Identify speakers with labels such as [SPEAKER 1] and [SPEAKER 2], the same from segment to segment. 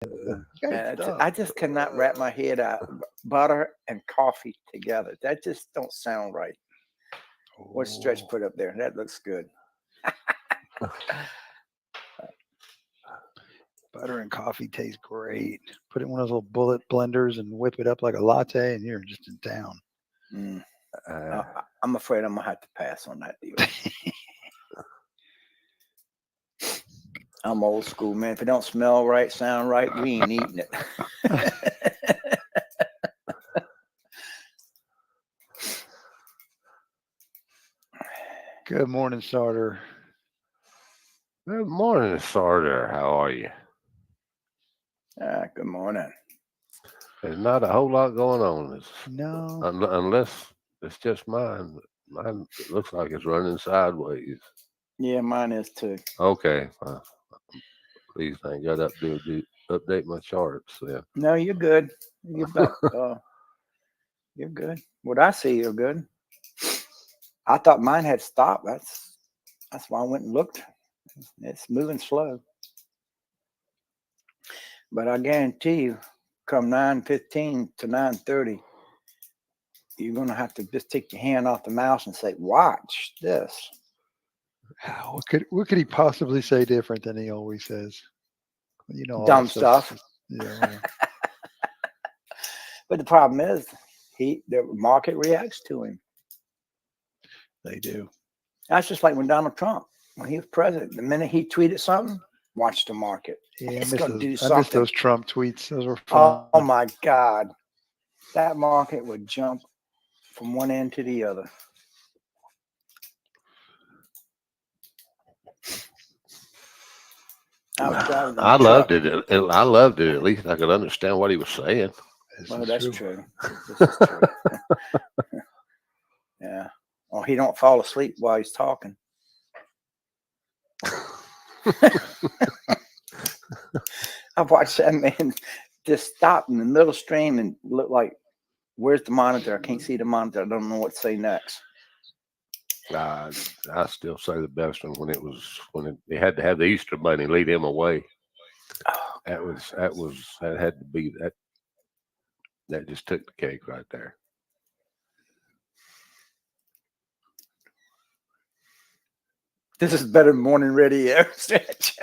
[SPEAKER 1] I just cannot wrap my head out. Butter and coffee together. That just don't sound right. What Stretch put up there? That looks good.
[SPEAKER 2] Butter and coffee taste great. Put it in one of those little bullet blenders and whip it up like a latte, and you're just in town.
[SPEAKER 1] Mm. I'm afraid I'm gonna have to pass on that deal. I'm old school, man. If it don't smell right, sound right, we ain't eating it.
[SPEAKER 2] Good morning, Sarter.
[SPEAKER 3] Good morning, Sarter. How are you?
[SPEAKER 1] Good morning.
[SPEAKER 3] There's not a whole lot going on.
[SPEAKER 2] No.
[SPEAKER 3] Unless it's just mine. Mine looks like it's running sideways.
[SPEAKER 1] Yeah, mine is too.
[SPEAKER 3] Okay. Please, thank God, update my charts. Yeah.
[SPEAKER 1] No, you're good. You're back. You're good. What I see, you're good. I thought mine had stopped. That's why I went and looked. It's moving slow. But I guarantee you, come 9:15 to 9:30, you're gonna have to just take your hand off the mouse and say, "Watch this."
[SPEAKER 2] What could he possibly say different than he always says? You know,
[SPEAKER 1] dumb stuff.
[SPEAKER 2] Yeah.
[SPEAKER 1] But the problem is, the market reacts to him.
[SPEAKER 2] They do.
[SPEAKER 1] That's just like when Donald Trump, when he was president, the minute he tweeted something, watch the market.
[SPEAKER 2] Yeah,
[SPEAKER 1] It's
[SPEAKER 2] I
[SPEAKER 1] gonna do
[SPEAKER 2] miss
[SPEAKER 1] something.
[SPEAKER 2] those Trump tweets. Those were fun.
[SPEAKER 1] Oh my God, that market would jump from one end to the other.
[SPEAKER 3] I loved it. I loved it. At least I could understand what he was saying.
[SPEAKER 1] Well, that's true. This is true. Yeah. Or he don't fall asleep while he's talking. I watched that man just stop in the middle stream and look like, where's the monitor? I can't see the monitor. I don't know what to say next.
[SPEAKER 3] I still say the best one when they had to have the Easter Bunny lead him away. That had to be that. That just took the cake right there.
[SPEAKER 1] This is better than morning radio Stretch.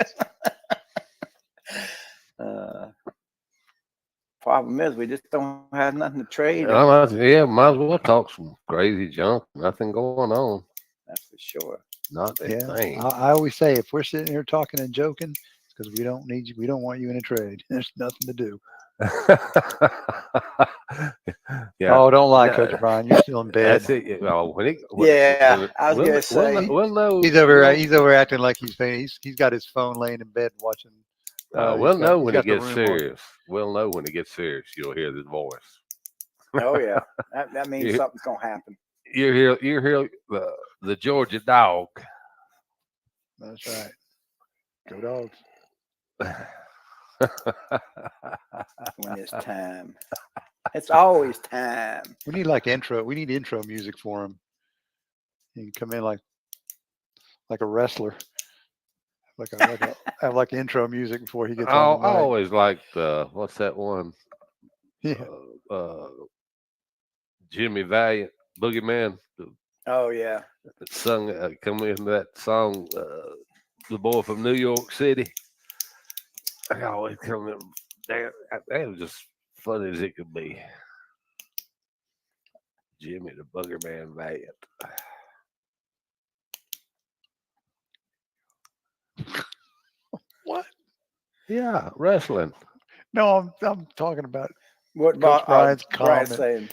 [SPEAKER 1] Problem is, we just don't have nothing to trade.
[SPEAKER 3] Yeah, might as well talk some crazy junk. Nothing going on.
[SPEAKER 1] That's for sure.
[SPEAKER 3] Not a thing.
[SPEAKER 2] I always say, if we're sitting here talking and joking, it's because we don't need you. We don't want you in a trade. There's nothing to do.
[SPEAKER 3] Yeah.
[SPEAKER 2] Oh, don't lie, Coach Brian. You're still in bed.
[SPEAKER 3] That's it. Well,
[SPEAKER 1] I was gonna say.
[SPEAKER 3] We'll know.
[SPEAKER 2] He's over acting like he's got his phone laying in bed watching.
[SPEAKER 3] We'll know when it gets serious. We'll know when it gets serious. You'll hear this voice.
[SPEAKER 1] Oh yeah, that means something's gonna happen.
[SPEAKER 3] You hear the Georgia dog.
[SPEAKER 2] That's right. Go Dogs.
[SPEAKER 1] When it's time. It's always time.
[SPEAKER 2] We need intro. We need intro music for him. He can come in like a wrestler. Have like intro music before he gets on.
[SPEAKER 3] I always liked what's that one?
[SPEAKER 2] Yeah.
[SPEAKER 3] Jimmy Valiant, Boogeyman.
[SPEAKER 1] Oh yeah.
[SPEAKER 3] Sung come in that song, the boy from New York City. I always come in. That was just funny as it could be. Jimmy the Boogerman Valiant.
[SPEAKER 2] What?
[SPEAKER 3] Yeah, wrestling.
[SPEAKER 2] No, I'm talking about
[SPEAKER 1] what
[SPEAKER 2] Coach Brian's comment.
[SPEAKER 1] saying.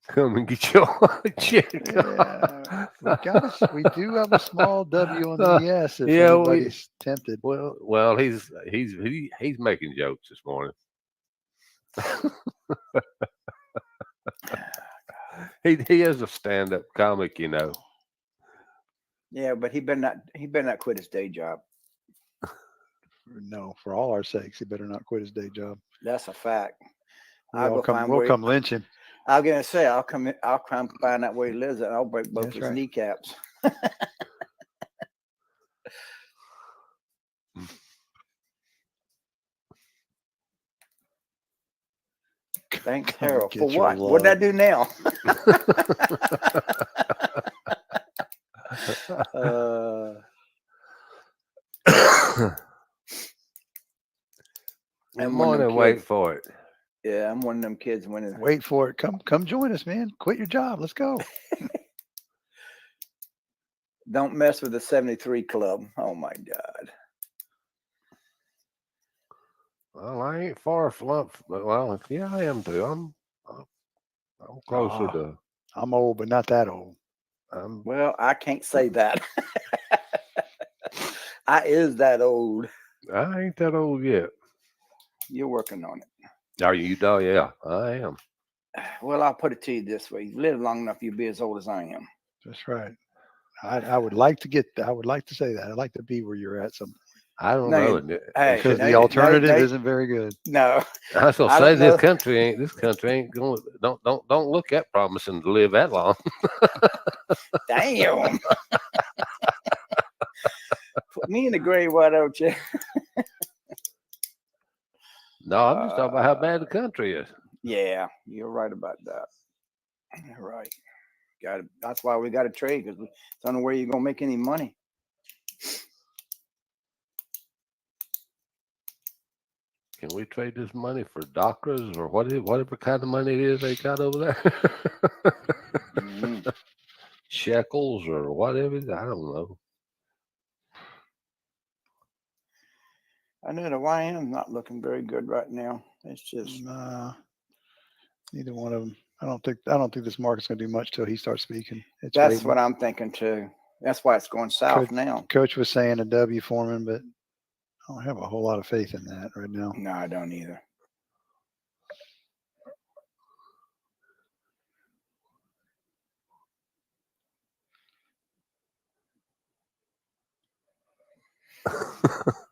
[SPEAKER 3] Come and get your check.
[SPEAKER 2] Yeah, we do have a small W on the yes if anybody's tempted.
[SPEAKER 3] Well, he's making jokes this morning. He is a stand-up comic, you know.
[SPEAKER 1] Yeah, but he better not quit his day job.
[SPEAKER 2] No, for all our sakes, he better not quit his day job.
[SPEAKER 1] That's a fact.
[SPEAKER 2] We'll come lynch him.
[SPEAKER 1] I was gonna say I'll come find out where he lives and I'll break both his kneecaps. Thanks,
[SPEAKER 2] Come
[SPEAKER 1] Harold. For
[SPEAKER 2] get your
[SPEAKER 1] what? What'd I
[SPEAKER 2] love.
[SPEAKER 1] do now?
[SPEAKER 3] Good
[SPEAKER 1] I'm one of them
[SPEAKER 3] morning. Wait
[SPEAKER 1] kids.
[SPEAKER 3] for it.
[SPEAKER 1] Yeah, I'm one of them kids when
[SPEAKER 2] Wait for it. Come join us, man. Quit your job. Let's go.
[SPEAKER 1] don't mess with the 73 club. Oh my God.
[SPEAKER 3] Well, I ain't far from. Well, yeah, I am too. I'm closer
[SPEAKER 2] Ah.
[SPEAKER 3] to.
[SPEAKER 2] I'm old, but not that old.
[SPEAKER 3] I'm.
[SPEAKER 1] Well, I can't say that. I is that old.
[SPEAKER 3] I ain't that old yet.
[SPEAKER 1] You're working on it.
[SPEAKER 3] Are you? Oh, yeah, I am.
[SPEAKER 1] Well, I'll put it to you this way: you live long enough, you'll be as old as I am.
[SPEAKER 2] That's right. I would like to get. I would like to say that. I'd like to be where you're at some
[SPEAKER 3] I don't
[SPEAKER 1] No,
[SPEAKER 3] know.
[SPEAKER 1] you-
[SPEAKER 3] and
[SPEAKER 1] Hey,
[SPEAKER 2] because
[SPEAKER 1] no,
[SPEAKER 2] the
[SPEAKER 1] no,
[SPEAKER 2] alternative
[SPEAKER 1] no.
[SPEAKER 2] isn't very good.
[SPEAKER 1] No,
[SPEAKER 3] I was gonna
[SPEAKER 1] I
[SPEAKER 3] say
[SPEAKER 1] don't know.
[SPEAKER 3] this country ain't going. Don't look at promising to live that long.
[SPEAKER 1] Damn. Put me in the grave, why don't you?
[SPEAKER 3] No, I'm just talking about how bad the country is.
[SPEAKER 1] Yeah, you're right about that. You're right. That's why we got to trade because it's the only way you're gonna make any money.
[SPEAKER 3] Can we trade this money for doctors or whatever kind of money it is they got over there?
[SPEAKER 1] Mhm.
[SPEAKER 3] Shekels or whatever. I don't know.
[SPEAKER 1] I know the YM's not looking very good right now. It's just
[SPEAKER 2] Nah, neither one of them. I don't think this market's going to do much till he starts speaking. It's
[SPEAKER 1] that's
[SPEAKER 2] waiting.
[SPEAKER 1] what I'm thinking too. That's why it's going south now.
[SPEAKER 2] Coach was saying a W for him, but I don't have a whole lot of faith in that right now.
[SPEAKER 1] No, I don't either.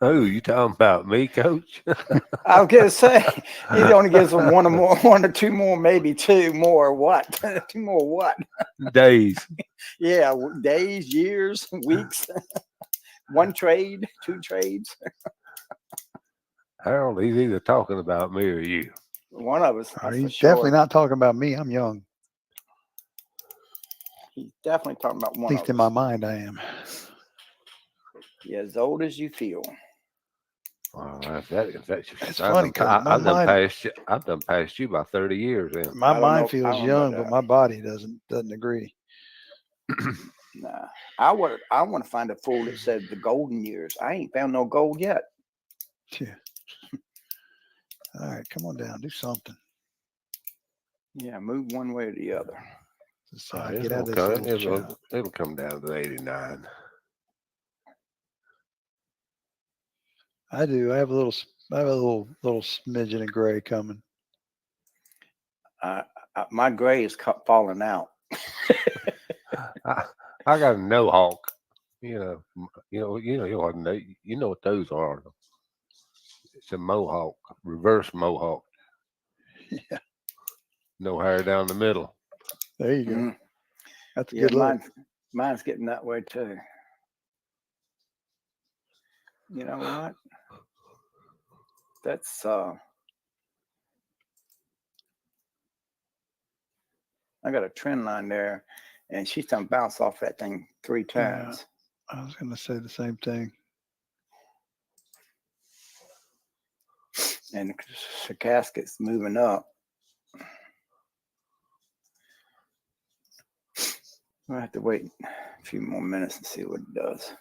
[SPEAKER 3] Oh, you talking about me, Coach?
[SPEAKER 1] I was gonna say he only gives them one or two more, maybe two more. What? Two more what?
[SPEAKER 3] Days.
[SPEAKER 1] Yeah, days, years, weeks. One trade, two trades.
[SPEAKER 3] Harold, he's either talking about me or you.
[SPEAKER 1] One of us.
[SPEAKER 2] Are
[SPEAKER 1] That's
[SPEAKER 2] you
[SPEAKER 1] for sure.
[SPEAKER 2] definitely not talking about me? I'm young.
[SPEAKER 1] He's definitely talking about
[SPEAKER 2] At
[SPEAKER 1] one
[SPEAKER 2] least
[SPEAKER 1] of
[SPEAKER 2] in
[SPEAKER 1] us.
[SPEAKER 2] my mind, I am.
[SPEAKER 1] You're as old as you feel.
[SPEAKER 3] Well, that's
[SPEAKER 2] It's funny 'cause my
[SPEAKER 3] I've done
[SPEAKER 2] mind-
[SPEAKER 3] passed you. I've done passed you by 30 years. Then
[SPEAKER 2] My
[SPEAKER 1] I don't
[SPEAKER 2] mind
[SPEAKER 1] know- I
[SPEAKER 2] feels
[SPEAKER 1] don't know
[SPEAKER 2] young,
[SPEAKER 1] about
[SPEAKER 2] but
[SPEAKER 1] that.
[SPEAKER 2] my body doesn't agree.
[SPEAKER 1] Nah, I want to find a fool that said the golden years. I ain't found no gold yet.
[SPEAKER 2] Yeah. All right, come on down. Do something.
[SPEAKER 1] Yeah, move one way or the other.
[SPEAKER 2] Decide.
[SPEAKER 3] it's
[SPEAKER 2] Get out of
[SPEAKER 3] gonna
[SPEAKER 2] this
[SPEAKER 3] come,
[SPEAKER 2] little
[SPEAKER 3] it'll,
[SPEAKER 2] chat.
[SPEAKER 3] it'll come down to 89.
[SPEAKER 2] I do. I have a little smidgen of gray coming.
[SPEAKER 1] My gray is falling out.
[SPEAKER 3] I got a no hawk. You know what those are. It's a mohawk, reverse mohawk.
[SPEAKER 2] Yeah.
[SPEAKER 3] No hair down the middle.
[SPEAKER 2] There you go.
[SPEAKER 1] Mhm.
[SPEAKER 2] That's a
[SPEAKER 1] Yeah,
[SPEAKER 2] good look.
[SPEAKER 1] mine's getting that way too. You know what? That's I got a trend line there, and she's done bounce off that thing 3 times.
[SPEAKER 2] I was going to say the same thing.
[SPEAKER 1] And the casket's moving up. We'll have to wait a few more minutes and see what it does.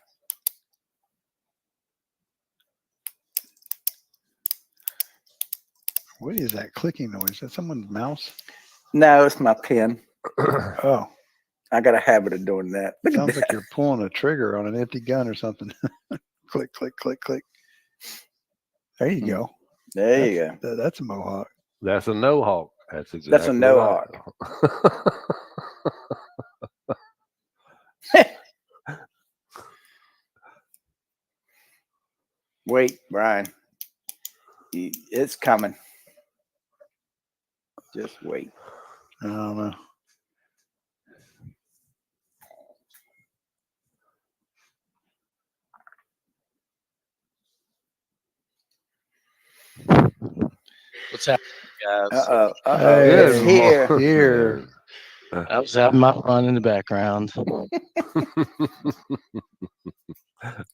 [SPEAKER 2] What is that clicking noise? Is that someone's mouse?
[SPEAKER 1] No, it's my pen.
[SPEAKER 2] Oh,
[SPEAKER 1] I got a habit of doing that. Look at
[SPEAKER 2] sounds
[SPEAKER 1] that.
[SPEAKER 2] like you're pulling a trigger on an empty gun or something. Click, click, click, click. There you go.
[SPEAKER 1] There you go.
[SPEAKER 2] That's a mohawk.
[SPEAKER 3] That's a no hawk. That's exactly
[SPEAKER 1] a no
[SPEAKER 3] right.
[SPEAKER 1] Wait, Brian. It's coming. Just wait.
[SPEAKER 2] I don't know.
[SPEAKER 4] What's happening, guys.
[SPEAKER 1] It's
[SPEAKER 2] Hey,
[SPEAKER 1] here.
[SPEAKER 2] here.
[SPEAKER 4] I was having my fun in the background.
[SPEAKER 3] Good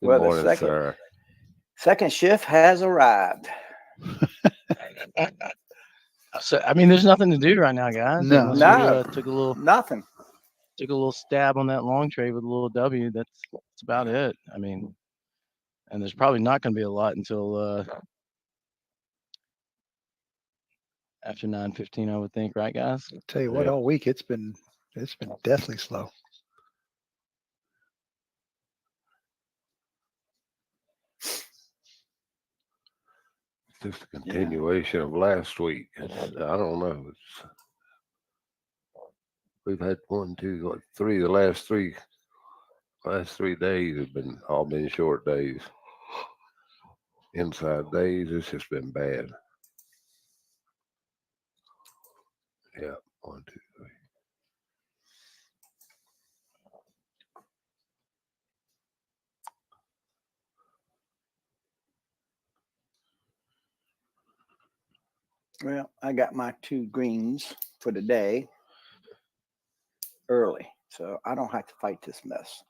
[SPEAKER 1] Well, the
[SPEAKER 3] morning,
[SPEAKER 1] second-
[SPEAKER 3] sir.
[SPEAKER 1] Second shift has arrived.
[SPEAKER 4] So I mean, there's nothing to do right now, guys.
[SPEAKER 2] No.
[SPEAKER 4] Unless you,
[SPEAKER 1] No.
[SPEAKER 4] took
[SPEAKER 1] Nothing.
[SPEAKER 4] a little stab on that long trade with a little W. That's about it. I mean, and there's probably not going to be a lot until after 9:15, I would think, right, guys?
[SPEAKER 2] Tell you what,
[SPEAKER 3] Yeah.
[SPEAKER 2] all week it's been deathly slow.
[SPEAKER 3] Just a continuation of last week. I don't know. We've had 1, 2, what, 3. The last 3 days have been short days. Inside days, it's just been bad. Yeah, 1, 2, 3.
[SPEAKER 1] Well, I got my 2 greens for the day early, so I don't have to fight this mess.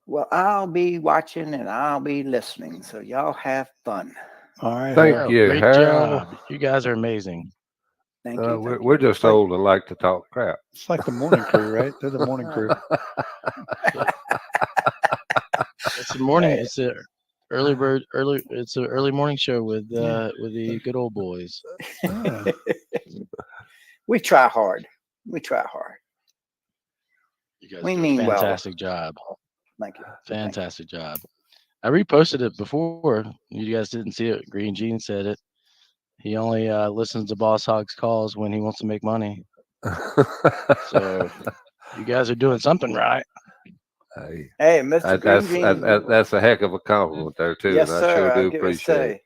[SPEAKER 1] Well, I'll be watching and I'll be listening, so y'all have fun.
[SPEAKER 2] All right.
[SPEAKER 3] Thank
[SPEAKER 2] Harold.
[SPEAKER 3] you,
[SPEAKER 4] Great
[SPEAKER 3] Harold.
[SPEAKER 4] job. You guys are amazing.
[SPEAKER 1] Thank you.
[SPEAKER 3] We're,
[SPEAKER 1] thank
[SPEAKER 3] we're
[SPEAKER 1] you.
[SPEAKER 3] just old and like to talk crap.
[SPEAKER 2] It's like the morning crew, right? They're the morning crew.
[SPEAKER 4] It's the morning.
[SPEAKER 1] Hey.
[SPEAKER 4] It's a It's an early morning show with the good old boys.
[SPEAKER 2] Yeah.
[SPEAKER 1] We try hard. We try hard.
[SPEAKER 4] You guys
[SPEAKER 1] We
[SPEAKER 4] do
[SPEAKER 1] mean
[SPEAKER 4] a
[SPEAKER 1] well.
[SPEAKER 4] fantastic job.
[SPEAKER 1] Thank you.
[SPEAKER 4] Fantastic job. I reposted it before. You guys didn't see it. Green Gene said it. He only listens to Boss Hog's calls when he wants to make money. So you guys are doing something right.
[SPEAKER 3] Hey,
[SPEAKER 1] Hey, Mr. Green Jean.
[SPEAKER 3] that's a heck of a compliment there too,
[SPEAKER 1] Yes,
[SPEAKER 3] and I
[SPEAKER 1] sir.
[SPEAKER 3] sure do
[SPEAKER 1] I'll give it
[SPEAKER 3] appreciate it.
[SPEAKER 1] say.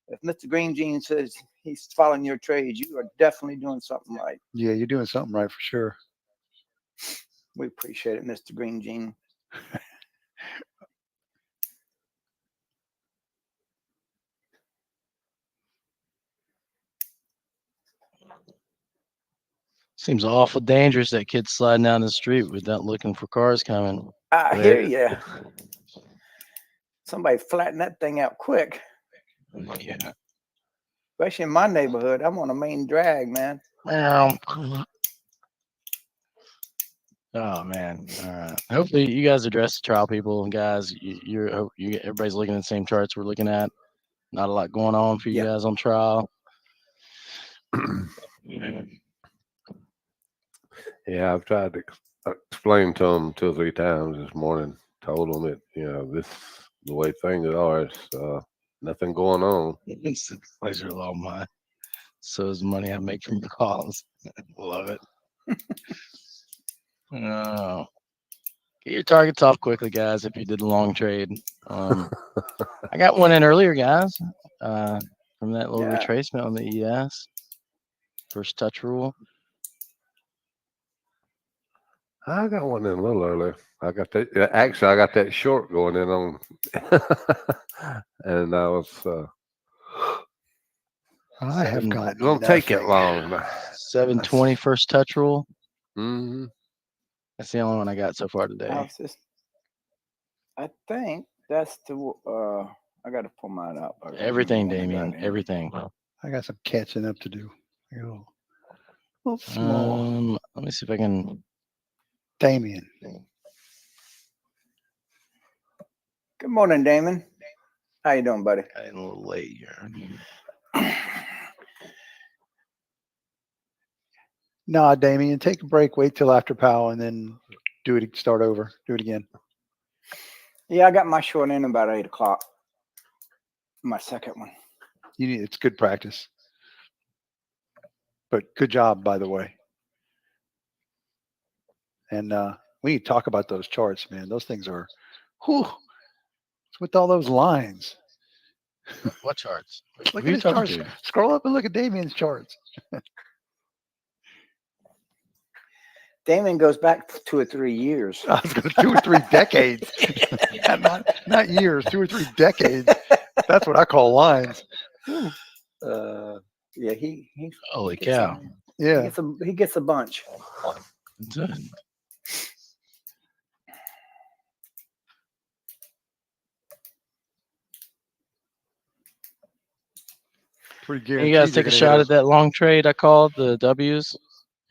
[SPEAKER 1] If Mr. Green Jean says he's following your trade, you are definitely doing something right.
[SPEAKER 2] Yeah, you're doing something right for sure.
[SPEAKER 1] We appreciate it, Mr. Green Jean.
[SPEAKER 4] Seems awful dangerous that kid sliding down the street without looking for cars coming.
[SPEAKER 1] I hear you. Somebody flatten that thing out quick,
[SPEAKER 4] Yeah.
[SPEAKER 1] especially in my neighborhood. I'm on a main drag, man.
[SPEAKER 4] Meow. Oh man! All right. Hopefully, you guys address the trial people, guys. Everybody's looking at the same charts we're looking at. Not a lot going on for you
[SPEAKER 1] Yeah.
[SPEAKER 4] guys on trial.
[SPEAKER 3] Yeah, I've tried to explain to them 2 or 3 times this morning. Told them that this the way things are. It's nothing going on.
[SPEAKER 4] It's a pleasure of all mine. So is the money I make from the calls. Love it. Oh. Get your targets off quickly, guys, if you did a long trade. I got one in earlier, guys, from that little
[SPEAKER 1] Yeah.
[SPEAKER 4] retracement on the ES. First touch rule.
[SPEAKER 3] I got one in a little earlier. I got that. Actually, I got that short going in on, and I was.
[SPEAKER 2] I have
[SPEAKER 4] Seven-
[SPEAKER 2] got.
[SPEAKER 3] It don't take it
[SPEAKER 2] nothing.
[SPEAKER 3] long.
[SPEAKER 4] 720 first touch rule.
[SPEAKER 3] Mm-hmm.
[SPEAKER 4] That's the only one I got so far today.
[SPEAKER 1] I think that's the. I got to pull mine up. I gotta
[SPEAKER 4] Everything,
[SPEAKER 1] remember what I
[SPEAKER 4] Damien.
[SPEAKER 1] got in.
[SPEAKER 4] Everything.
[SPEAKER 2] I got some catching up to do. You're a little small.
[SPEAKER 4] Let me see if I can.
[SPEAKER 2] Damien.
[SPEAKER 1] Good morning, Damon. How you doing, buddy?
[SPEAKER 4] Got in a little late here.
[SPEAKER 2] Nah, Damien, take a break. Wait till after Powell, and then do it. Start over. Do it again.
[SPEAKER 1] Yeah, I got my short in about 8 o'clock. My second one.
[SPEAKER 2] It's good practice. But good job, by the way. And we need to talk about those charts, man. Those things are, whew, what's with all those lines?
[SPEAKER 4] What charts?
[SPEAKER 2] Look
[SPEAKER 4] Who
[SPEAKER 2] at
[SPEAKER 4] you
[SPEAKER 2] his
[SPEAKER 4] talking
[SPEAKER 2] charts.
[SPEAKER 4] to?
[SPEAKER 2] Scroll up and look at Damien's charts.
[SPEAKER 1] Damon goes back 2 or 3 years.
[SPEAKER 2] I was going to 2 or 3 decades, not years, 2 or 3 decades. That's what I call lines.
[SPEAKER 1] Yeah, he
[SPEAKER 4] Holy
[SPEAKER 1] gets
[SPEAKER 4] cow.
[SPEAKER 2] Yeah.
[SPEAKER 1] he gets a bunch.
[SPEAKER 2] Pretty
[SPEAKER 4] Can
[SPEAKER 2] guaranteed.
[SPEAKER 4] you guys
[SPEAKER 2] you're
[SPEAKER 4] take a
[SPEAKER 2] gonna
[SPEAKER 4] shot
[SPEAKER 2] hit
[SPEAKER 4] at that long trade I called, the W's?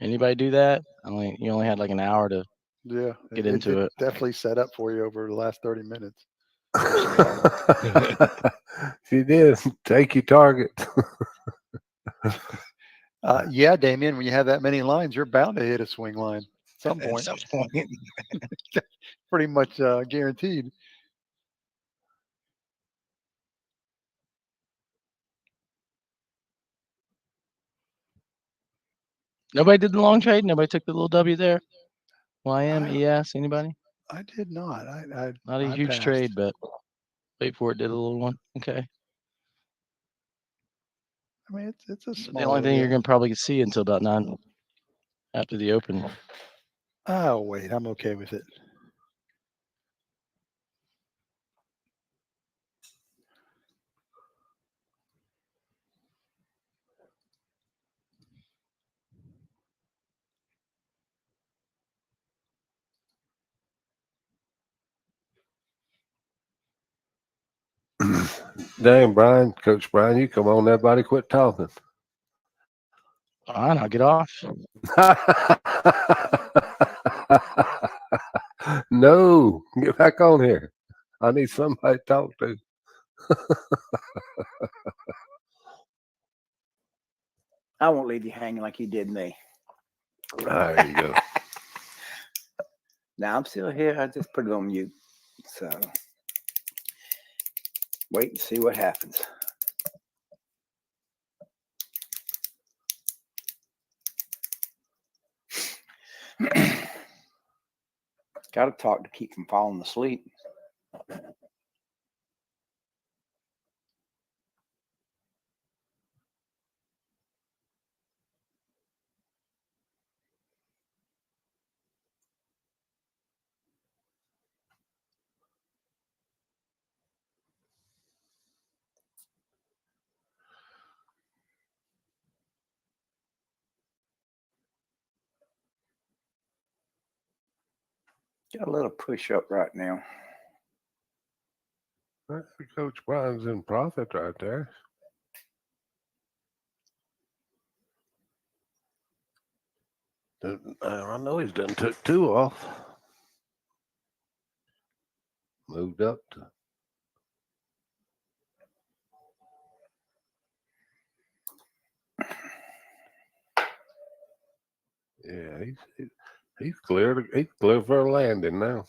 [SPEAKER 4] Anybody do that? You only had like an hour to.
[SPEAKER 2] Yeah.
[SPEAKER 4] Get into it.
[SPEAKER 2] Definitely set up for you over the last 30 minutes.
[SPEAKER 3] She did. Take your target.
[SPEAKER 2] Yeah, Damien, when you have that many lines, you're bound to hit a swing line at some
[SPEAKER 4] At
[SPEAKER 2] point.
[SPEAKER 4] some point.
[SPEAKER 2] Pretty much guaranteed.
[SPEAKER 4] Nobody did the long trade. Nobody took the little W there. YM, ES, anybody?
[SPEAKER 2] I did not. I
[SPEAKER 4] Not a
[SPEAKER 2] I
[SPEAKER 4] huge
[SPEAKER 2] passed.
[SPEAKER 4] trade, but wait for it. Did a little one. Okay.
[SPEAKER 2] I mean, it's a small.
[SPEAKER 4] The only thing you're gonna probably see until about 9 after the open.
[SPEAKER 2] Oh wait, I'm okay with it.
[SPEAKER 3] Dang, Brian, Coach Brian, you come on, everybody quit talking.
[SPEAKER 4] Fine, I'll get off.
[SPEAKER 3] No, get back on here. I need somebody to talk to.
[SPEAKER 1] I won't leave you hanging like you did me.
[SPEAKER 3] There you go.
[SPEAKER 1] Now I'm still here. I just put it on mute. So wait and see what happens. Got to talk to keep from falling asleep. Got a little push up right now.
[SPEAKER 3] Coach Brian's in profit right there. I know he's done took 2 off. Moved up to. Yeah, he's clear. He's clear for a landing now.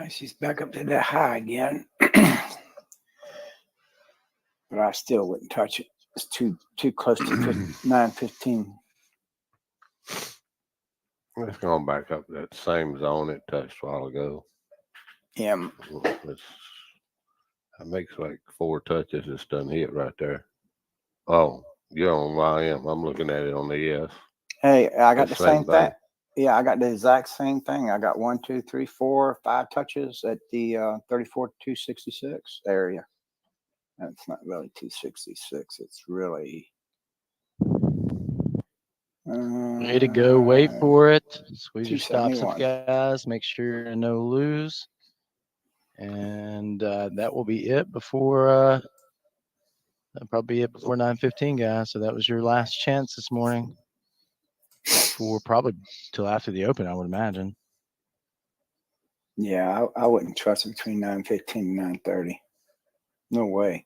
[SPEAKER 3] She's back up to that high again. But I still wouldn't touch it. It's too close to 9:15. It's going back up that same zone it touched a while ago. Yeah. That makes like 4 touches. It's done hit right there. Oh, you're on YM. I'm looking at it on the ES. Hey, I got the same thing. Yeah, I got the exact same thing. I got 1, 2, 3, 4, 5 touches at the 34-266 area. That's not really 266. It's really.
[SPEAKER 4] Way to go. Wait for it. Squeeze your stops up,
[SPEAKER 1] 271.
[SPEAKER 4] guys. Make sure you're no lose. And that will be it before that'll probably be it before 9:15, guys. So that was your last chance this morning. before, probably till after the open, I would imagine.
[SPEAKER 1] Yeah, I wouldn't trust it between 9:15 and 9:30. No way.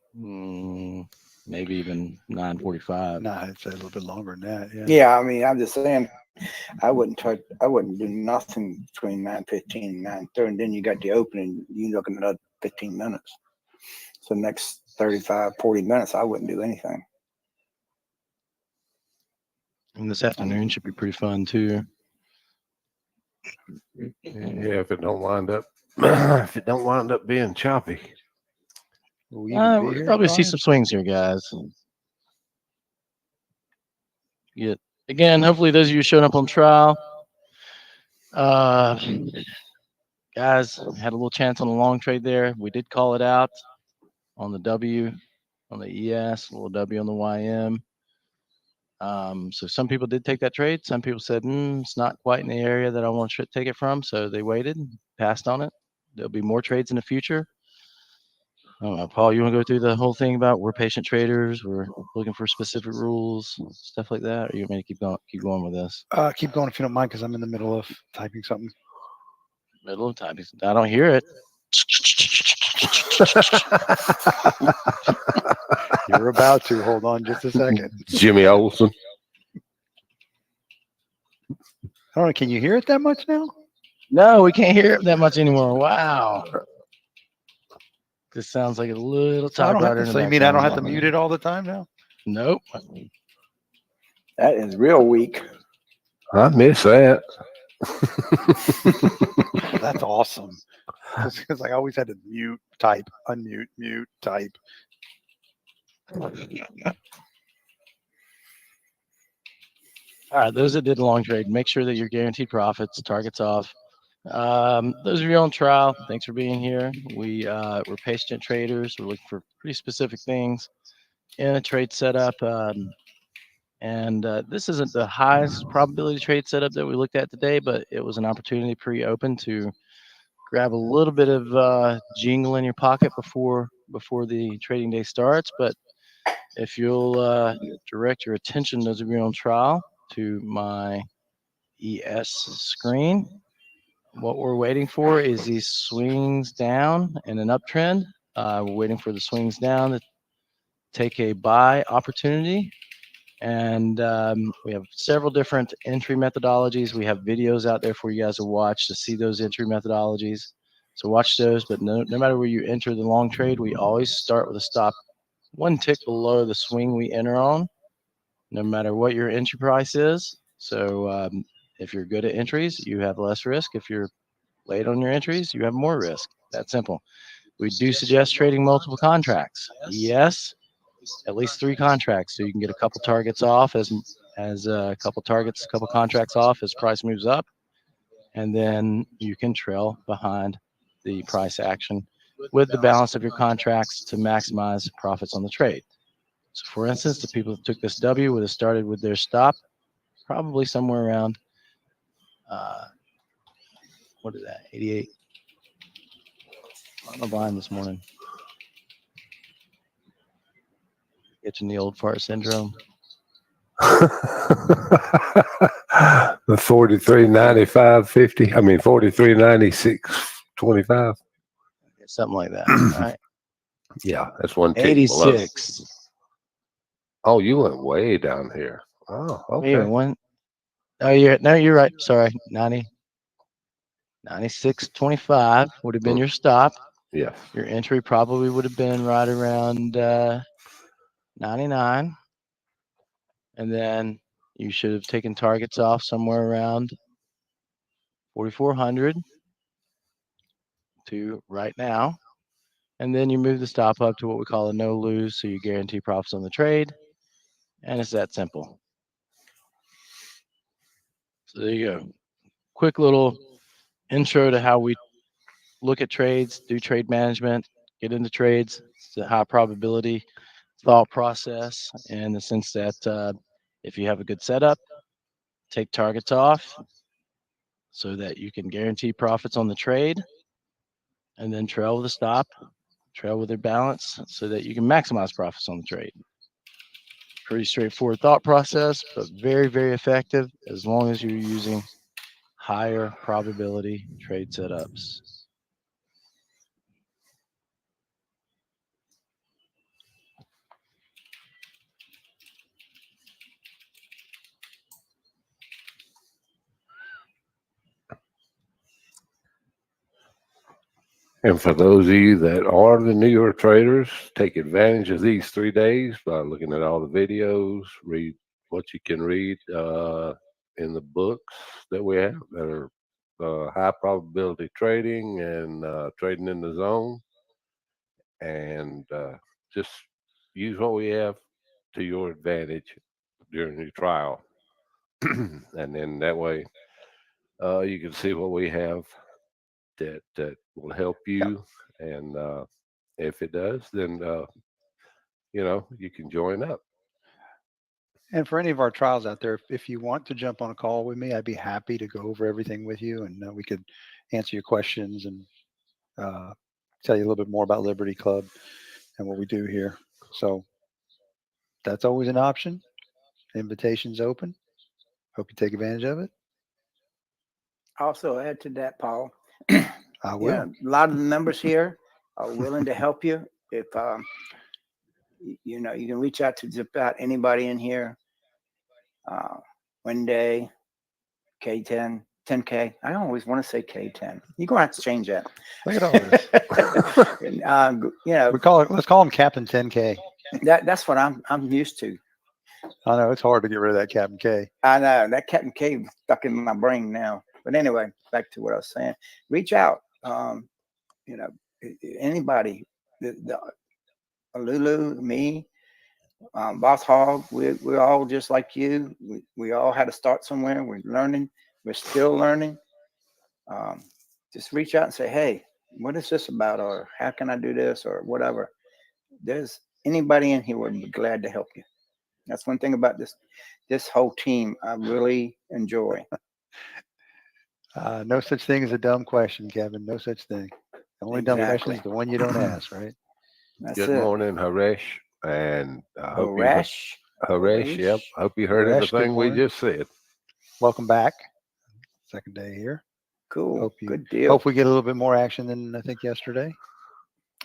[SPEAKER 4] Maybe even 9:45.
[SPEAKER 2] Nah, I'd say a little bit longer than that. Yeah.
[SPEAKER 1] Yeah, I mean, I'm just saying, I wouldn't do nothing between 9:15 and 9:30. And then you got the opening, you looking at another 15 minutes. So next 35, 40 minutes, I wouldn't do anything.
[SPEAKER 4] And this afternoon should be pretty fun too.
[SPEAKER 3] Yeah, if it don't wind up, if it don't wind up being choppy.
[SPEAKER 2] Will we even be
[SPEAKER 4] We'll
[SPEAKER 2] here,
[SPEAKER 4] probably see
[SPEAKER 2] Brian?
[SPEAKER 4] some swings here, guys. Yeah. Again, hopefully those of you showing up on trial, guys, had a little chance on a long trade there. We did call it out on the W, on the ES, a little W on the YM. So some people did take that trade. Some people said, it's not quite in the area that I want to take it from. So they waited, passed on it. There'll be more trades in the future. I don't know, Paul, you want to go through the whole thing about we're patient traders, we're looking for specific rules, stuff like that? Or you want me to keep going with this?
[SPEAKER 2] Keep going if you don't mind, because I'm in the middle of typing something.
[SPEAKER 4] Middle of typing. I don't hear it.
[SPEAKER 2] You're about to. Hold on just a second.
[SPEAKER 3] Jimmy Olsen.
[SPEAKER 2] I don't know. Can you hear it that much now?
[SPEAKER 4] No, we can't hear it that much anymore. Wow. This sounds like a little
[SPEAKER 2] So I don't have
[SPEAKER 4] typewriter.
[SPEAKER 2] to, so you mean I don't have to mute it all the time now?
[SPEAKER 4] Nope.
[SPEAKER 1] That is real weak.
[SPEAKER 3] I miss that.
[SPEAKER 2] That's awesome. Because I always had to mute, type, unmute, mute, type.
[SPEAKER 4] All right, those that did a long trade, make sure that you're guaranteed profits, targets off. Those of you on trial, thanks for being here. We're patient traders. We're looking for pretty specific things in a trade setup. This isn't the highest probability trade setup that we looked at today, but it was an opportunity pre-open to grab a little bit of jingle in your pocket before the trading day starts. But if you'll direct your attention, those of you on trial, to my ES screen, what we're waiting for is these swings down in an uptrend. We're waiting for the swings down to take a buy opportunity. And we have several different entry methodologies. We have videos out there for you guys to watch to see those entry methodologies. So watch those, but no matter where you enter the long trade, we always start with a stop one tick below the swing we enter on, no matter what your entry price is. So if you're good at entries, you have less risk. If you're late on your entries, you have more risk. That simple. We do suggest trading multiple contracts. Yes, at least 3 contracts, so you can get a couple targets off as a couple contracts off as price moves up, and then you can trail behind the price action with the balance of your contracts to maximize profits on the trade. So for instance, the people that took this W would have started with their stop probably somewhere around what is that, 88? I'm blind this morning. Getting the old fart syndrome.
[SPEAKER 3] The 43.95.50. I mean 43.96.25.
[SPEAKER 4] Something like that, right?
[SPEAKER 3] Yeah, that's one tick below.
[SPEAKER 4] 86.
[SPEAKER 3] Oh, you went way down here. Oh, okay.
[SPEAKER 4] Wait, one. Oh, you're right. Sorry, 90. 96.25 would have been your stop.
[SPEAKER 3] Yes.
[SPEAKER 4] Your entry probably would have been right around 99. And then you should have taken targets off somewhere around 4,400 to right now. And then you move the stop up to what we call a no lose. So you guarantee profits on the trade. And it's that simple. So there you go. Quick little intro to how we look at trades, do trade management, get into trades. It's a high probability thought process in the sense that if you have a good setup, take targets off so that you can guarantee profits on the trade, and then trail with a stop, trail with a balance so that you can maximize profits on the trade. Pretty straightforward thought process, but very, very effective as long as you're using higher probability trade setups.
[SPEAKER 3] And for those of you that are the newer traders, take advantage of these 3 days by looking at all the videos, read what you can read in the books that we have that are high probability trading and trading in the zone. And just use what we have to your advantage during your trial. And then that way you can see what we have that will help you. And if it does, then you can join up.
[SPEAKER 2] And for any of our trials out there, if you want to jump on a call with me, I'd be happy to go over everything with you, and we could answer your questions and tell you a little bit more about Liberty Club and what we do here. So that's always an option. Invitation's open. Hope you take advantage of it.
[SPEAKER 1] Also add to that, Paul.
[SPEAKER 2] I will.
[SPEAKER 1] Yeah, a lot of the members here are willing to help you. If you can reach out to just about anybody in here. One day, K10, 10K. I always want to say K10. You're gonna have to change that.
[SPEAKER 2] Look at all this. Let's call him Captain 10K.
[SPEAKER 1] That's what I'm used to.
[SPEAKER 2] I know it's hard to get rid of that Captain K.
[SPEAKER 1] I know that Captain K is stuck in my brain now. But anyway, back to what I was saying. Reach out. Anybody, Lulu, me, Boss Hog, we're all just like you. We all had to start somewhere. We're learning. We're still learning. Just reach out and say, hey, what is this about? Or how can I do this? Or whatever. There's anybody in here would be glad to help you. That's one thing about this whole team I really enjoy.
[SPEAKER 2] No such thing as a dumb question, Kevin. No such thing. The only dumb question is the one you don't ask, right?
[SPEAKER 1] That's
[SPEAKER 3] Good
[SPEAKER 1] it.
[SPEAKER 3] morning, Haresh. And I hope
[SPEAKER 1] Harash.
[SPEAKER 3] Haresh, yep. I hope you heard
[SPEAKER 2] Haresh, good
[SPEAKER 3] everything we
[SPEAKER 2] morning.
[SPEAKER 3] just said.
[SPEAKER 2] Welcome back. Second day here.
[SPEAKER 1] Cool. Good deal.
[SPEAKER 2] Hope we get a little bit more action than I think yesterday.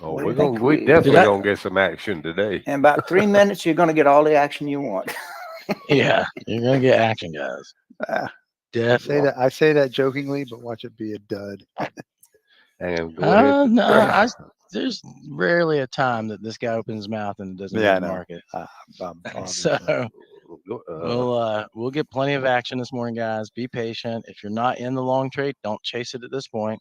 [SPEAKER 3] Oh,
[SPEAKER 1] What do
[SPEAKER 3] we're
[SPEAKER 1] you think
[SPEAKER 3] gonna we
[SPEAKER 1] we-
[SPEAKER 3] definitely
[SPEAKER 4] Did I-
[SPEAKER 3] gonna get some action today.
[SPEAKER 1] In about 3 minutes, you're going to get all the action you want.
[SPEAKER 4] Yeah, you're gonna get action, guys.
[SPEAKER 2] Ah,
[SPEAKER 4] Definitely.
[SPEAKER 2] I say that jokingly, but watch it be a dud.
[SPEAKER 3] And go ahead.
[SPEAKER 4] No, there's rarely a time that this guy opens his mouth and doesn't
[SPEAKER 2] Yeah, I
[SPEAKER 4] hit the
[SPEAKER 2] know.
[SPEAKER 4] market.
[SPEAKER 2] Obviously.
[SPEAKER 4] So we'll get plenty of action this morning, guys. Be patient. If you're not in the long trade, don't chase it at this point.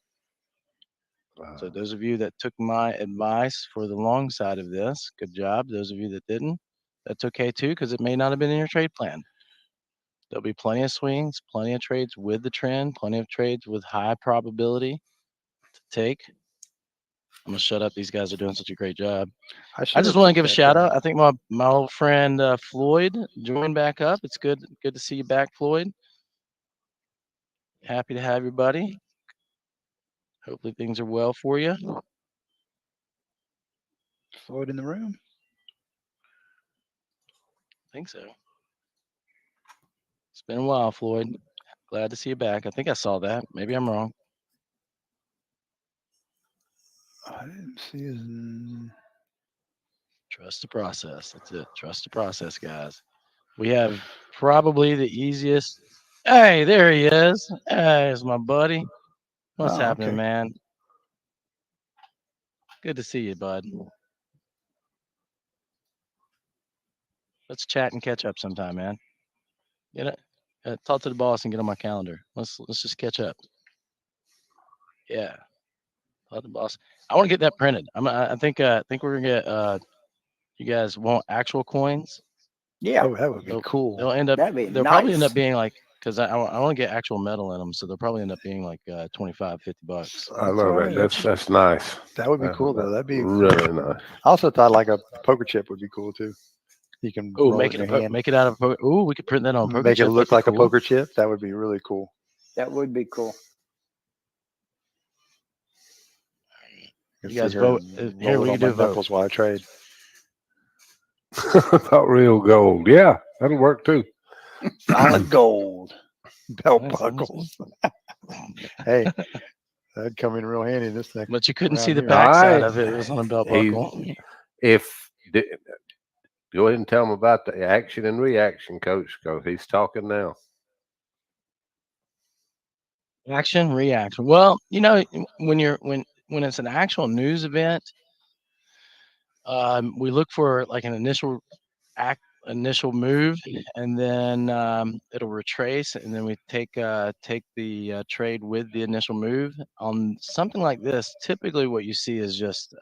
[SPEAKER 4] So those of you that took my advice for the long side of this, good job. Those of you that didn't, that's okay too, because it may not have been in your trade plan. There'll be plenty of swings, plenty of trades with the trend, plenty of trades with high probability to take. I'm gonna shut up. These guys are doing such a great job. I just want to give a shout out. I think my old friend Floyd joined back up. It's good to see you back, Floyd. Happy to have your buddy. Hopefully things are well for you.
[SPEAKER 2] Floyd in the room.
[SPEAKER 4] I think so. It's been a while, Floyd. Glad to see you back. I think I saw that. Maybe I'm wrong.
[SPEAKER 2] I didn't see his.
[SPEAKER 4] Trust the process. That's it. Trust the process, guys. We have probably the easiest. Hey, there he is. Hey, there's my buddy. What's happening,
[SPEAKER 2] okay.
[SPEAKER 4] man? Good to see you, bud. Let's chat and catch up sometime, man. Get it? Talk to the boss and get on my calendar. Let's just catch up. Yeah. Talk to the boss. I want to get that printed. I think we're gonna get. You guys want actual coins?
[SPEAKER 1] Yeah.
[SPEAKER 2] Oh, that would be cool.
[SPEAKER 4] They'll end up.
[SPEAKER 1] That'd be
[SPEAKER 4] They'll probably end
[SPEAKER 1] nice.
[SPEAKER 4] up being like, because I want to get actual metal in them, so they'll probably end up being like $25-50.
[SPEAKER 3] I love it. That's nice.
[SPEAKER 2] That would be cool, though. That'd be
[SPEAKER 3] really nice.
[SPEAKER 2] I also thought like a poker chip would be cool too. You can
[SPEAKER 4] Make it out of a poker. Ooh, we could print that on a poker
[SPEAKER 2] make
[SPEAKER 4] chip.
[SPEAKER 2] it look
[SPEAKER 4] That'd
[SPEAKER 2] like
[SPEAKER 4] be
[SPEAKER 2] a
[SPEAKER 4] cool.
[SPEAKER 2] poker chip. That would be really cool.
[SPEAKER 1] That would be cool.
[SPEAKER 4] You guys vote. Here we can do a vote.
[SPEAKER 2] While I trade.
[SPEAKER 3] About real gold. Yeah, that'll work too.
[SPEAKER 2] Solid gold. Belt
[SPEAKER 4] Nice,
[SPEAKER 2] buckles. Hey, that'd come in real handy this thing.
[SPEAKER 4] But you couldn't see
[SPEAKER 2] Around
[SPEAKER 4] the
[SPEAKER 2] here.
[SPEAKER 4] backside
[SPEAKER 3] Alright.
[SPEAKER 4] of it. It was on a belt
[SPEAKER 3] He-
[SPEAKER 4] buckle.
[SPEAKER 3] If go ahead and tell him about the action and reaction, Coach, because he's talking now.
[SPEAKER 4] Action, reaction. Well, when it's an actual news event, we look for like an initial move, and then it'll retrace, and then we take the trade with the initial move. On something like this, typically what you see is just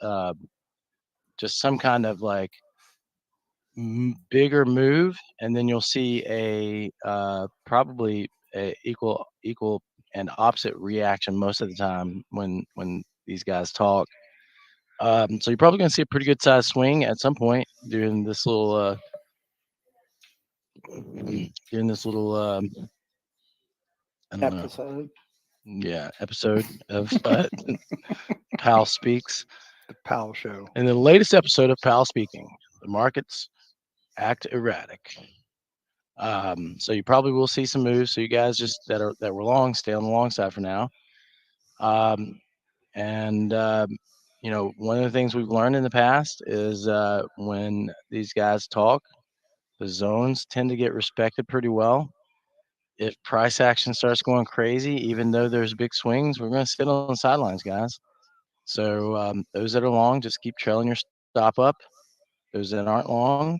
[SPEAKER 4] some kind of like bigger move, and then you'll see a probably a equal and opposite reaction most of the time when these guys talk. So you're probably going to see a pretty good size swing at some point during this little I don't know,
[SPEAKER 1] Episode.
[SPEAKER 4] episode of Pal Speaks.
[SPEAKER 2] The Powell Show.
[SPEAKER 4] In the latest episode of Pal Speaking, the markets act erratic. So you probably will see some moves. So you guys just that were long, stay on the long side for now. One of the things we've learned in the past is when these guys talk, the zones tend to get respected pretty well. If price action starts going crazy, even though there's big swings, we're going to sit on the sidelines, guys. So those that are long, just keep trailing your stop up. Those that aren't long,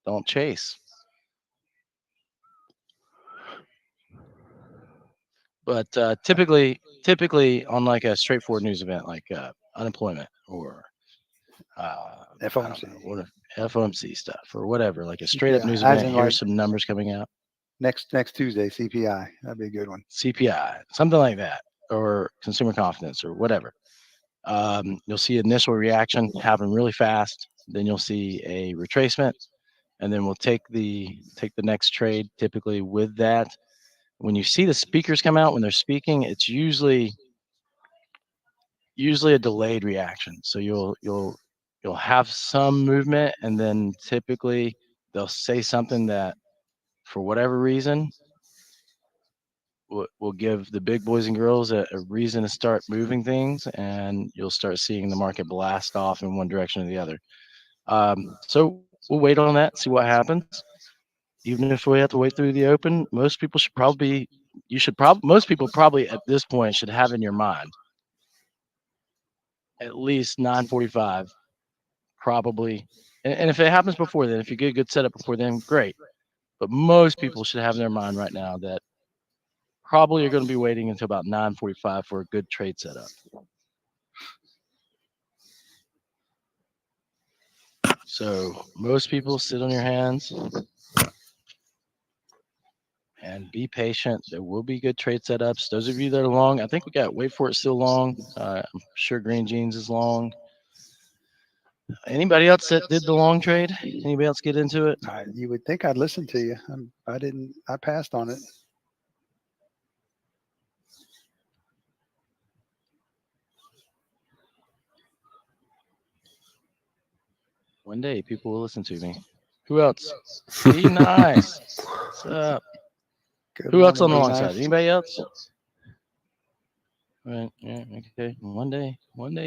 [SPEAKER 4] don't chase. But typically on like a straightforward news event like unemployment or
[SPEAKER 2] FOMC.
[SPEAKER 4] FOMC stuff or whatever, like a straight up
[SPEAKER 2] Yeah,
[SPEAKER 4] news
[SPEAKER 2] as
[SPEAKER 4] event.
[SPEAKER 2] in
[SPEAKER 4] Here's
[SPEAKER 2] like-
[SPEAKER 4] some numbers coming out.
[SPEAKER 2] Next Tuesday, CPI. That'd be a good one.
[SPEAKER 4] CPI, something like that, or consumer confidence or whatever. You'll see initial reaction happen really fast. Then you'll see a retracement, and then we'll take the next trade typically with that. When you see the speakers come out when they're speaking, it's usually a delayed reaction. So you'll have some movement, and then typically they'll say something that, for whatever reason, will give the big boys and girls a reason to start moving things, and you'll start seeing the market blast off in one direction or the other. So we'll wait on that, see what happens. Even if we have to wait through the open, most people probably at this point should have in your mind at least 9:45, probably. And if it happens before then, if you get a good setup before then, great. But most people should have in their mind right now that probably you're going to be waiting until about 9:45 for a good trade setup. So most people sit on your hands and be patient. There will be good trade setups. Those of you that are long, I think we got Wait For It still long. I'm sure Green Jeans is long. Anybody else that did the long trade? Anybody else get into it?
[SPEAKER 2] You would think I'd listen to you. I didn't. I passed on it.
[SPEAKER 4] One day people will listen to me. Who else? Be nice. What's up?
[SPEAKER 2] Good
[SPEAKER 4] Who else on
[SPEAKER 2] morning,
[SPEAKER 4] the long
[SPEAKER 2] Be Nice.
[SPEAKER 4] side? Anybody else? Right. Yeah. Okay. One day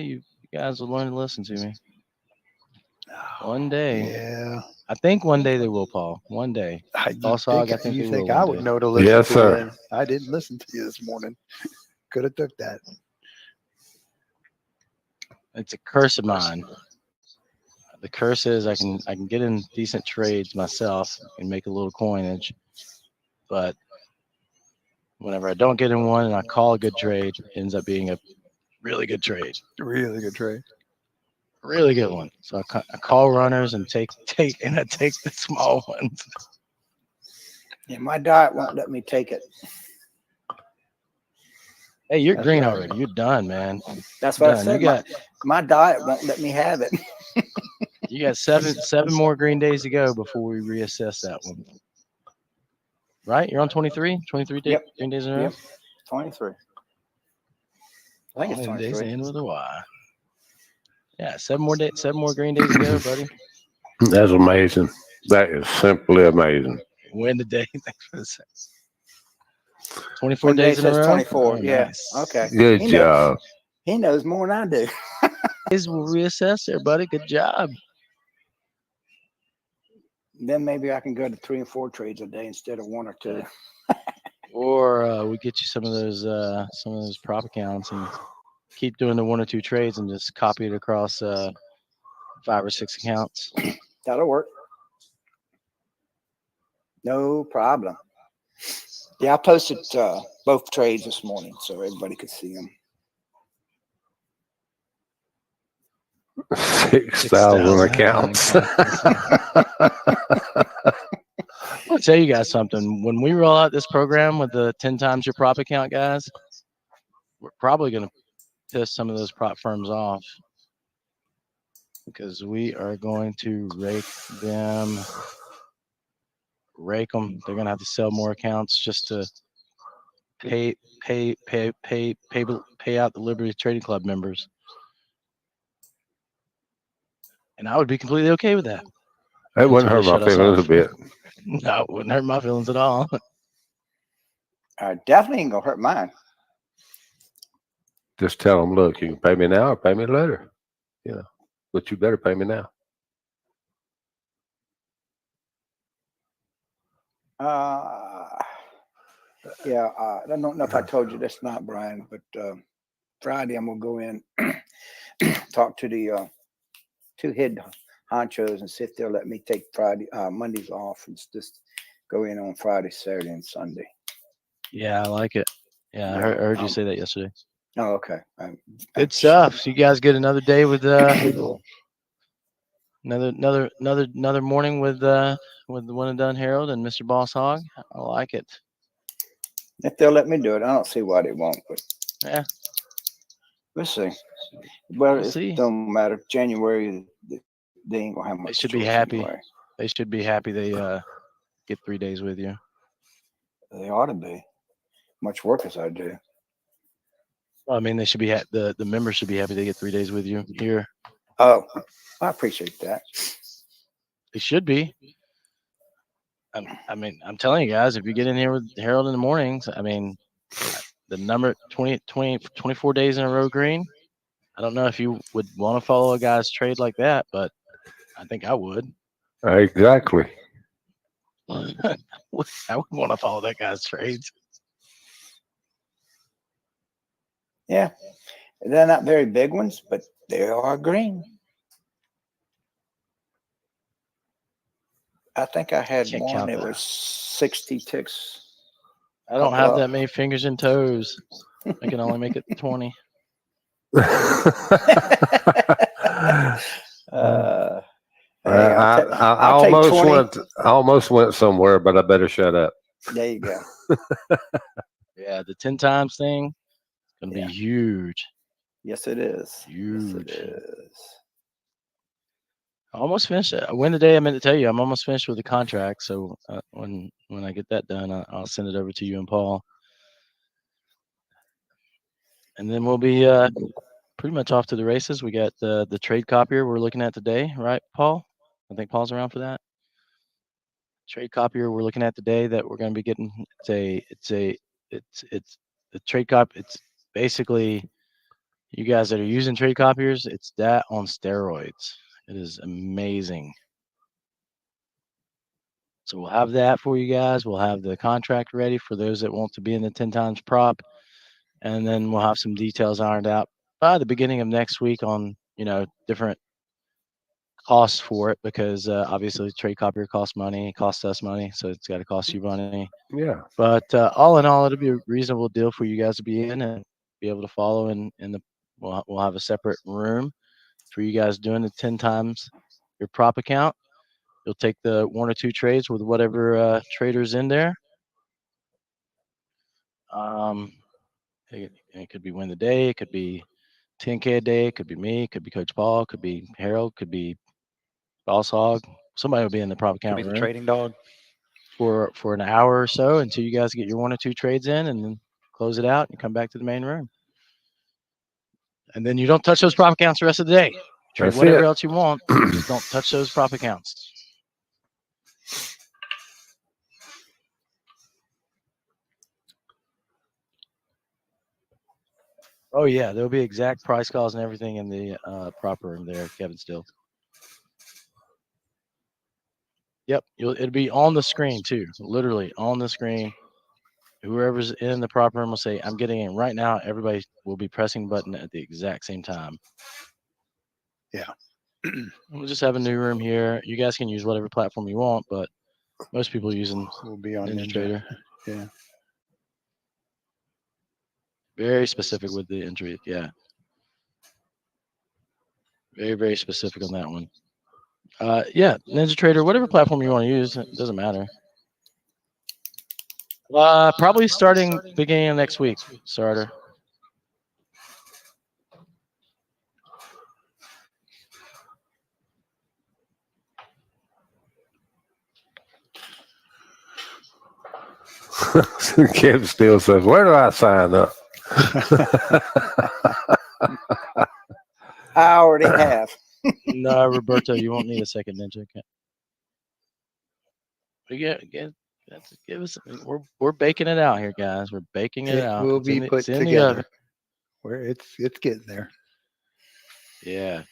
[SPEAKER 4] you guys will learn to listen to me. One day.
[SPEAKER 2] Yeah.
[SPEAKER 4] I think one day they will, Paul. One day. Boss Hog, I think
[SPEAKER 2] you
[SPEAKER 4] they
[SPEAKER 2] think
[SPEAKER 4] will
[SPEAKER 2] I
[SPEAKER 4] one
[SPEAKER 2] would
[SPEAKER 4] day.
[SPEAKER 2] know to listen
[SPEAKER 3] Yes,
[SPEAKER 2] to
[SPEAKER 3] sir.
[SPEAKER 2] you. I didn't listen to you this morning. Could have took that.
[SPEAKER 4] It's a curse of mine. The curse is I can get in decent trades myself and make a little coinage, but whenever I don't get in one and I call a good trade, it ends up being a really good trade,
[SPEAKER 2] Really good trade.
[SPEAKER 4] really good one. So I call runners and take the small ones.
[SPEAKER 1] Yeah, my diet won't let me take it.
[SPEAKER 4] Hey, you're
[SPEAKER 2] That's
[SPEAKER 4] green
[SPEAKER 2] right.
[SPEAKER 4] already. You're done, man.
[SPEAKER 1] That's what I
[SPEAKER 4] Done.
[SPEAKER 1] said.
[SPEAKER 4] You got
[SPEAKER 1] My diet won't let me have it.
[SPEAKER 4] you got seven more green days to go before we reassess that one. Right? You're on 23? 23
[SPEAKER 1] Yep.
[SPEAKER 4] green days in a row?
[SPEAKER 1] Yep. 23. I think it's
[SPEAKER 4] 23 days
[SPEAKER 1] 23.
[SPEAKER 4] in with a Y. Yeah, seven more green days to go, buddy.
[SPEAKER 3] That's amazing. That is simply amazing.
[SPEAKER 4] Win the day. Thanks for the sec. 24
[SPEAKER 1] One day
[SPEAKER 4] days in a
[SPEAKER 1] says
[SPEAKER 4] row.
[SPEAKER 1] 24.
[SPEAKER 4] Oh,
[SPEAKER 1] Yeah.
[SPEAKER 4] nice.
[SPEAKER 1] Okay.
[SPEAKER 3] Good
[SPEAKER 1] He knows,
[SPEAKER 3] job.
[SPEAKER 1] he knows more than I do.
[SPEAKER 4] Days will reassess there, buddy. Good job.
[SPEAKER 1] Then maybe I can go to 3 and 4 trades a day instead of 1 or 2.
[SPEAKER 4] Or we get you some of those prop accounts and keep doing the 1 or 2 trades and just copy it across 5 or 6 accounts.
[SPEAKER 1] That'll work. No problem. Yeah, I posted both trades this morning so everybody could see them.
[SPEAKER 3] 6,000 accounts.
[SPEAKER 4] I'll tell you guys something. When we roll out this program with the 10 times your prop account, guys, we're probably going to piss some of those prop firms off because we are going to rake them. They're going to have to sell more accounts just to pay out the Liberty Trading Club members. And I would be completely okay with that.
[SPEAKER 3] That wouldn't hurt
[SPEAKER 4] Until
[SPEAKER 3] my
[SPEAKER 4] they shut us
[SPEAKER 3] feelings a
[SPEAKER 4] off.
[SPEAKER 3] bit.
[SPEAKER 4] No, it wouldn't hurt my feelings at all.
[SPEAKER 1] Definitely ain't gonna hurt mine.
[SPEAKER 3] Just tell them, look, you can pay me now or pay me later. You know, but you better pay me now.
[SPEAKER 1] Yeah, I don't know if I told you this or not, Brian, but Friday I'm gonna go in, talk to the 2 head honchos and see if they'll let me take Mondays off and just go in on Friday, Saturday, and Sunday.
[SPEAKER 4] Yeah, I like it. Yeah, I heard you say that yesterday.
[SPEAKER 1] Oh, okay.
[SPEAKER 4] Good stuff. So you guys get another day with another morning with the One and Done Herald and Mr. Boss Hog. I like it.
[SPEAKER 1] If they'll let me do it, I don't see why they won't. But
[SPEAKER 4] Yeah,
[SPEAKER 1] we'll see. Well,
[SPEAKER 4] We'll
[SPEAKER 1] it
[SPEAKER 4] see.
[SPEAKER 1] don't matter. January, they ain't gonna have much.
[SPEAKER 4] They should be
[SPEAKER 1] choice
[SPEAKER 4] happy.
[SPEAKER 1] anyway.
[SPEAKER 4] They should be happy they get 3 days with you.
[SPEAKER 1] They ought to be. Much work as I do.
[SPEAKER 4] Well, I mean, they should be the members should be happy they get 3 days with you here.
[SPEAKER 1] Oh, I appreciate that.
[SPEAKER 4] They should be. I mean, I'm telling you guys, if you get in here with Harold in the mornings, I mean, the number 24 days in a row green. I don't know if you would want to follow a guy's trade like that, but I think I would.
[SPEAKER 3] Exactly.
[SPEAKER 4] I would want to follow that guy's trades.
[SPEAKER 1] Yeah, they're not very big ones, but they are green. I think I had
[SPEAKER 4] Can't
[SPEAKER 1] one
[SPEAKER 4] count
[SPEAKER 1] that
[SPEAKER 4] that.
[SPEAKER 1] was 60 ticks.
[SPEAKER 4] I don't
[SPEAKER 1] Couple
[SPEAKER 4] have
[SPEAKER 1] up.
[SPEAKER 4] that many fingers and toes. I can only make it 20.
[SPEAKER 1] Hey,
[SPEAKER 3] I
[SPEAKER 1] I'll take 20.
[SPEAKER 3] almost went somewhere, but I better shut up.
[SPEAKER 1] There you go.
[SPEAKER 4] Yeah, the 10 times thing is going to
[SPEAKER 1] Yeah.
[SPEAKER 4] be huge.
[SPEAKER 1] Yes, it is.
[SPEAKER 4] Huge.
[SPEAKER 1] Yes, it is.
[SPEAKER 4] I almost finished it. When the day I meant to tell you, I'm almost finished with the contract. So when I get that done, I'll send it over to you and Paul. And then we'll be pretty much off to the races. We got the trade copier we're looking at today, right, Paul? I think Paul's around for that. Trade copier we're looking at today that we're going to be getting. It's the trade cop. It's basically you guys that are using trade copiers. It's that on steroids. It is amazing. So we'll have that for you guys. We'll have the contract ready for those that want to be in the 10 times prop. And then we'll have some details ironed out by the beginning of next week on, different costs for it because obviously trade copier costs money, it costs us money. So it's got to cost you money.
[SPEAKER 3] Yeah.
[SPEAKER 4] But all in all, it'll be a reasonable deal for you guys to be in and be able to follow we'll have a separate room for you guys doing the 10 times your prop account. You'll take the 1 or 2 trades with whatever traders in there. It could be Win the Day. It could be 10K a day. It could be me. It could be Coach Paul. It could be Harold. It could be Boss Hog. Somebody will be in the prop account
[SPEAKER 2] Could be the
[SPEAKER 4] room
[SPEAKER 2] trading dog.
[SPEAKER 4] for an hour or so until you guys get your 1 or 2 trades in, and then close it out and come back to the main room. And then you don't touch those prop accounts the rest of the day. Trade
[SPEAKER 3] That's
[SPEAKER 4] whatever
[SPEAKER 3] it.
[SPEAKER 4] else you want. Just don't touch those prop accounts. Oh yeah, there'll be exact price calls and everything in the prop room there, Kevin. Still. Yep, it'll be on the screen too, literally on the screen. Whoever's in the prop room will say, "I'm getting in right now." Everybody will be pressing the button at the exact same time.
[SPEAKER 2] Yeah.
[SPEAKER 4] We'll just have a new room here. You guys can use whatever platform you want, but most people are using
[SPEAKER 2] We'll be on
[SPEAKER 4] Ninja
[SPEAKER 2] Ninja.
[SPEAKER 4] Trader.
[SPEAKER 2] Yeah.
[SPEAKER 4] Very specific with the entry. Yeah. Very, very specific on that one. Yeah, Ninja Trader, whatever platform you want to use, it doesn't matter. Probably starting beginning of next week, starter.
[SPEAKER 3] Kev still says, "Where do I sign up?"
[SPEAKER 1] I already have.
[SPEAKER 4] No, Roberto, you won't need a second Ninja account. Give us. We're baking it out here, guys. We're baking it out.
[SPEAKER 2] will
[SPEAKER 4] It's in
[SPEAKER 2] be
[SPEAKER 4] the-
[SPEAKER 2] put
[SPEAKER 4] it's in the oven.
[SPEAKER 2] together. Where it's getting there.
[SPEAKER 4] Yeah.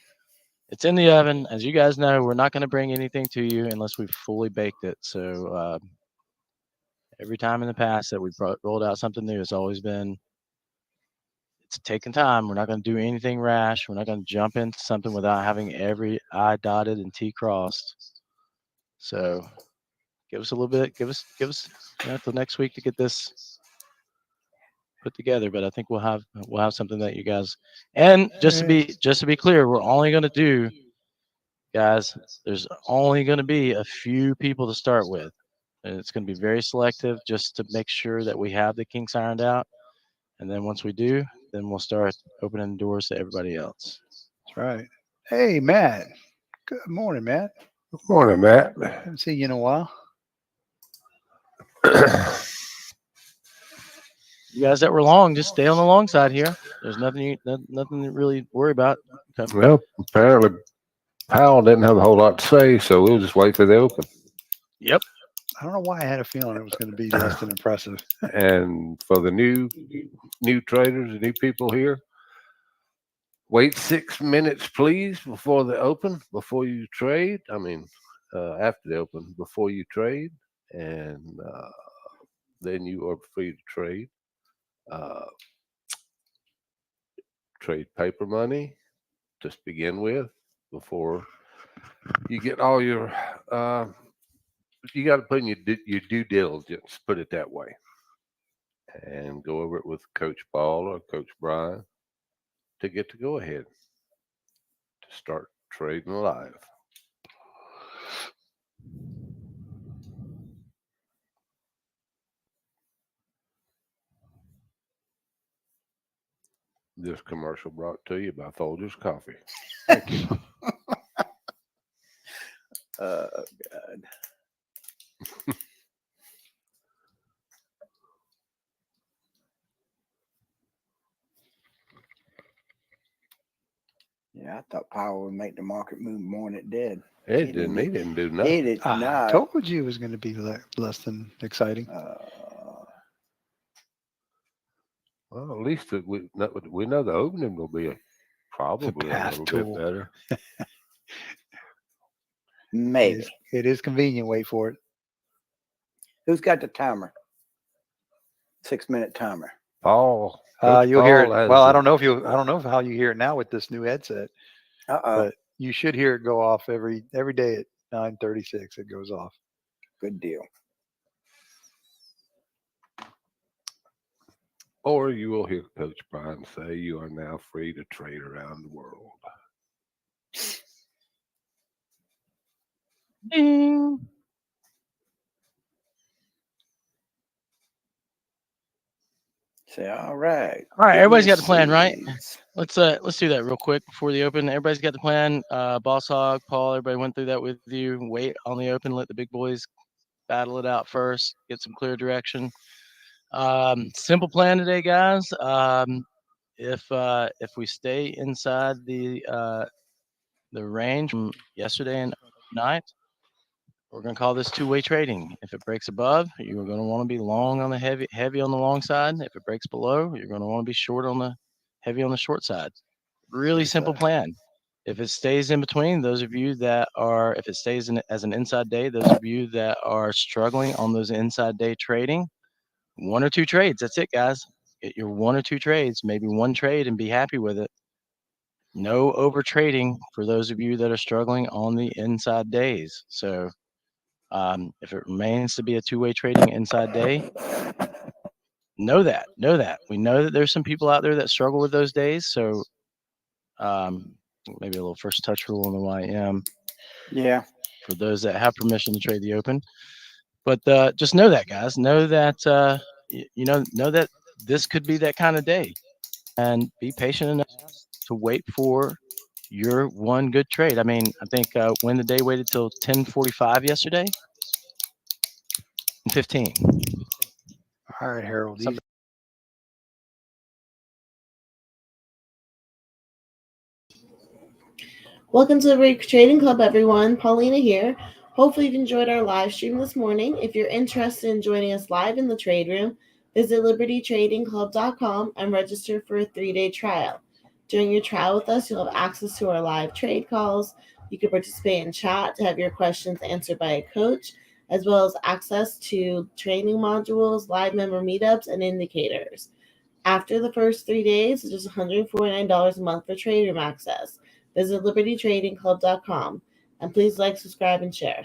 [SPEAKER 4] It's in the oven. As you guys know, we're not going to bring anything to you unless we've fully baked it. So every time in the past that we've rolled out something new, it's always been, it's taking time. We're not going to do anything rash. We're not going to jump into something without having every I dotted and T crossed. So give us a little bit. Give us till next week to get this put together. But I think we'll have something that you guys, and just to be clear, we're only going to do, guys, there's only going to be a few people to start with, and it's going to be very selective just to make sure that we have the kinks ironed out. And then once we do, then we'll start opening doors to everybody else.
[SPEAKER 2] That's right. Hey, Matt. Good morning, Matt.
[SPEAKER 3] Good morning, Matt.
[SPEAKER 2] Haven't seen you in a while.
[SPEAKER 4] You guys that were long, just stay on the long side here. There's nothing to really worry about. Okay.
[SPEAKER 3] Well, apparently Powell didn't have a whole lot to say, so we'll just wait for the open.
[SPEAKER 4] Yep.
[SPEAKER 2] I don't know why I had a feeling it was going to be less than impressive.
[SPEAKER 3] And for the new traders, the new people here, wait 6 minutes, please, before the open, before you trade. I mean, after the open, before you trade, and then you are free to trade. Trade paper money to begin with before you get all your. You got to put in your due diligence. Put it that way, and go over it with Coach Paul or Coach Brian to get to go ahead to start trading live. This commercial brought to you by Folgers Coffee. Thank you.
[SPEAKER 1] God. Yeah, I thought Powell would make the market move more than it did.
[SPEAKER 3] He
[SPEAKER 1] He
[SPEAKER 3] didn't do
[SPEAKER 1] He
[SPEAKER 3] nothing.
[SPEAKER 1] did
[SPEAKER 2] I
[SPEAKER 1] not.
[SPEAKER 2] told you it was going to be less than exciting.
[SPEAKER 3] Well, at least we know the opening will be probably a
[SPEAKER 2] path
[SPEAKER 3] little
[SPEAKER 2] tool.
[SPEAKER 3] bit better.
[SPEAKER 1] Maybe.
[SPEAKER 2] It is convenient. Wait for it.
[SPEAKER 1] Who's got the timer? 6-minute timer.
[SPEAKER 3] Paul. Coach
[SPEAKER 2] You'll hear
[SPEAKER 3] Paul
[SPEAKER 2] it.
[SPEAKER 3] has
[SPEAKER 2] Well,
[SPEAKER 3] the-
[SPEAKER 2] I don't know how you hear it now with this new headset, but you should hear it go off every day at 9:36. It goes off.
[SPEAKER 1] Good deal.
[SPEAKER 3] Or you will hear Coach Brian say, "You are now free to trade around the world."
[SPEAKER 4] Ding.
[SPEAKER 1] Say, all right.
[SPEAKER 4] All right,
[SPEAKER 1] Give
[SPEAKER 4] everybody's
[SPEAKER 1] me
[SPEAKER 4] got the plan, right?
[SPEAKER 1] seeds.
[SPEAKER 4] Let's do that real quick before the open. Everybody's got the plan. Boss Hog, Paul, everybody went through that with you. Wait on the open, let the big boys battle it out first, get some clear direction. Simple plan today, guys. If we stay inside the the range from yesterday and night. We're going to call this two-way trading. If it breaks above, you're going to want to be long on the heavy on the long side. If it breaks below, you're going to want to be short on the heavy on the short side. Really simple plan. If it stays in between, those of you that are, if it stays in as an inside day, those of you that are struggling on those inside day trading, 1 or 2 trades. That's it, guys. Get your 1 or 2 trades, maybe 1 trade, and be happy with it. No over trading for those of you that are struggling on the inside days. So if it remains to be a two-way trading inside day, know that. We know that there's some people out there that struggle with those days. So maybe a little first touch rule on the YM.
[SPEAKER 1] Yeah.
[SPEAKER 4] For those that have permission to trade the open. But just know that, guys. Know that know that this could be that kind of day, and be patient enough to wait for your one good trade. I mean, I think when the day waited till 10:45 yesterday, 15.
[SPEAKER 2] All right, Harold.
[SPEAKER 4] Something-
[SPEAKER 5] Welcome to the Liberty Trading Club, everyone. Paulina here. Hopefully you've enjoyed our live stream this morning. If you're interested in joining us live in the trade room, visit libertytradingclub.com and register for a 3-day trial. During your trial with us, you'll have access to our live trade calls. You can participate in chat to have your questions answered by a coach, as well as access to training modules, live member meetups, and indicators. After the first 3 days, it's just $149 a month for trade room access. Visit libertytradingclub.com, and please like, subscribe, and share.